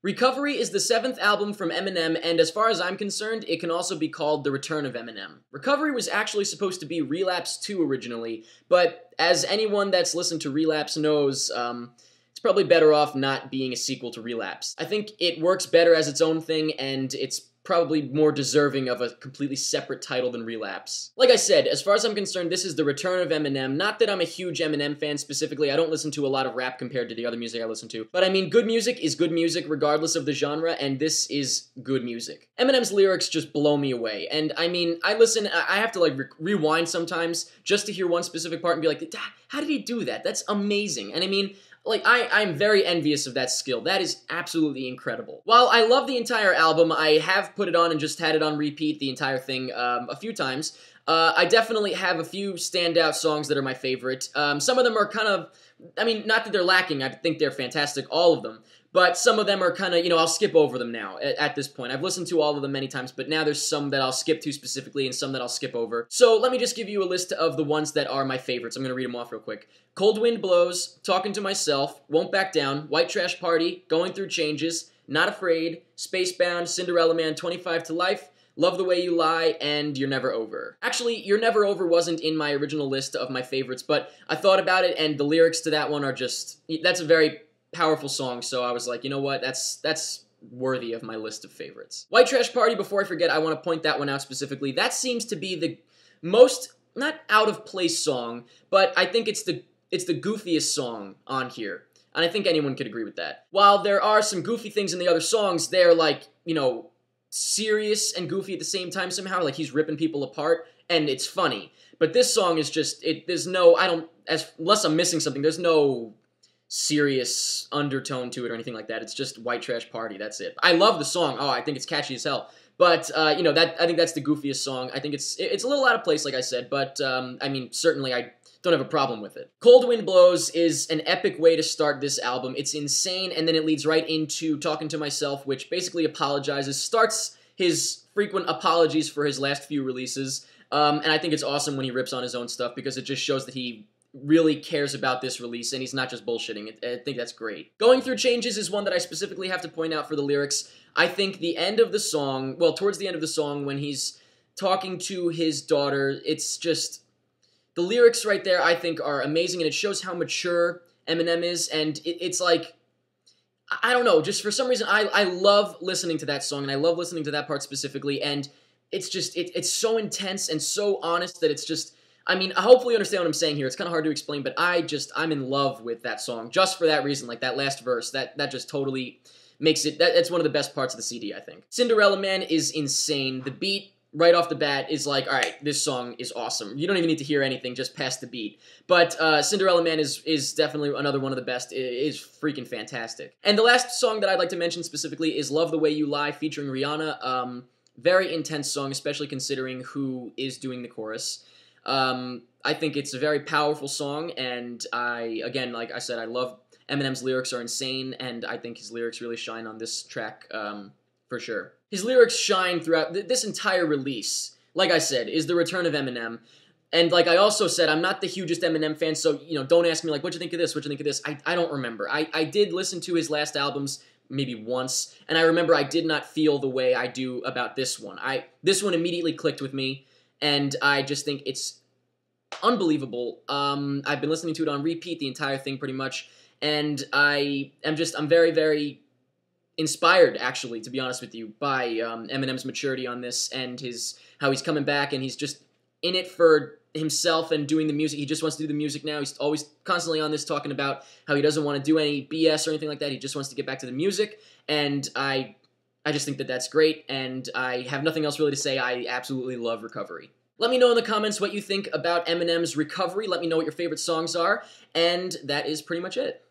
Recovery is the seventh album from Eminem, and as far as I'm concerned, it can also be called The Return of Eminem. Recovery was actually supposed to be Relapse 2 originally, but as anyone that's listened to Relapse knows, it's probably better off not being a sequel to Relapse. I think it works better as its own thing, and it's probably more deserving of a completely separate title than Relapse. Like I said, as far as I'm concerned, this is the return of Eminem. Not that I'm a huge Eminem fan specifically. I don't listen to a lot of rap compared to the other music I listen to. But I mean, good music is good music regardless of the genre, and this is good music. Eminem's lyrics just blow me away. And I mean, I have to like rewind sometimes just to hear one specific part and be like, how did he do that? That's amazing. And I mean, like, I'm very envious of that skill. That is absolutely incredible. While I love the entire album, I have put it on and just had it on repeat, the entire thing, a few times. I definitely have a few standout songs that are my favorite. Some of them are kind of, I mean, not that they're lacking, I think they're fantastic, all of them. But some of them are kind of, I'll skip over them now at this point. I've listened to all of them many times, but now there's some that I'll skip to specifically and some that I'll skip over. So let me just give you a list of the ones that are my favorites. I'm going to read them off real quick. Cold Wind Blows, Talking to Myself, Won't Back Down, White Trash Party, Going Through Changes, Not Afraid, Spacebound, Cinderella Man, 25 to Life, Love the Way You Lie, and You're Never Over. Actually, You're Never Over wasn't in my original list of my favorites, but I thought about it, and the lyrics to that one are just, that's a very powerful song, so I was like, you know what, that's worthy of my list of favorites. White Trash Party, before I forget, I want to point that one out specifically. That seems to be the most, not out-of-place song, but I think it's the goofiest song on here. And I think anyone could agree with that. While there are some goofy things in the other songs, they're like, serious and goofy at the same time somehow, like he's ripping people apart, and it's funny. But this song is just, there's no, unless I'm missing something, there's no serious undertone to it or anything like that. It's just White Trash Party, that's it. I love the song, I think it's catchy as hell. But, I think that's the goofiest song. I think it's a little out of place, like I said, but, I mean, certainly I don't have a problem with it. Cold Wind Blows is an epic way to start this album. It's insane, and then it leads right into Talking to Myself, which basically apologizes, starts his frequent apologies for his last few releases, and I think it's awesome when he rips on his own stuff, because it just shows that he really cares about this release, and he's not just bullshitting. I think that's great. Going Through Changes is one that I specifically have to point out for the lyrics. I think the end of the song, well, towards the end of the song, when he's talking to his daughter, it's just, the lyrics right there, I think, are amazing, and it shows how mature Eminem is, and it's like, I don't know, just for some reason, I love listening to that song, and I love listening to that part specifically, and it's just, it's so intense and so honest that it's just, I mean, hopefully you understand what I'm saying here. It's kind of hard to explain, but I'm in love with that song just for that reason. Like that last verse, that just totally makes it, that's one of the best parts of the CD, I think. Cinderella Man is insane. The beat right off the bat is like, all right, this song is awesome. You don't even need to hear anything, just past the beat. But Cinderella Man is definitely another one of the best. It is freaking fantastic. And the last song that I'd like to mention specifically is Love the Way You Lie featuring Rihanna. Very intense song, especially considering who is doing the chorus. I think it's a very powerful song, and again, like I said, I love Eminem's lyrics are insane, and I think his lyrics really shine on this track, for sure. His lyrics shine throughout this entire release, like I said, is the return of Eminem, and like I also said, I'm not the hugest Eminem fan, so, don't ask me, like, what'd you think of this, what'd you think of this? I don't remember. I did listen to his last albums maybe once, and I remember I did not feel the way I do about this one. This one immediately clicked with me, and I just think it's unbelievable. I've been listening to it on repeat, the entire thing pretty much, and I'm very, very inspired, actually, to be honest with you, by Eminem's maturity on this, and how he's coming back, and he's just in it for himself and doing the music. He just wants to do the music now. He's always constantly on this talking about how he doesn't want to do any BS or anything like that. He just wants to get back to the music, and I just think that that's great, and I have nothing else really to say. I absolutely love Recovery. Let me know in the comments what you think about Eminem's Recovery. Let me know what your favorite songs are, and that is pretty much it.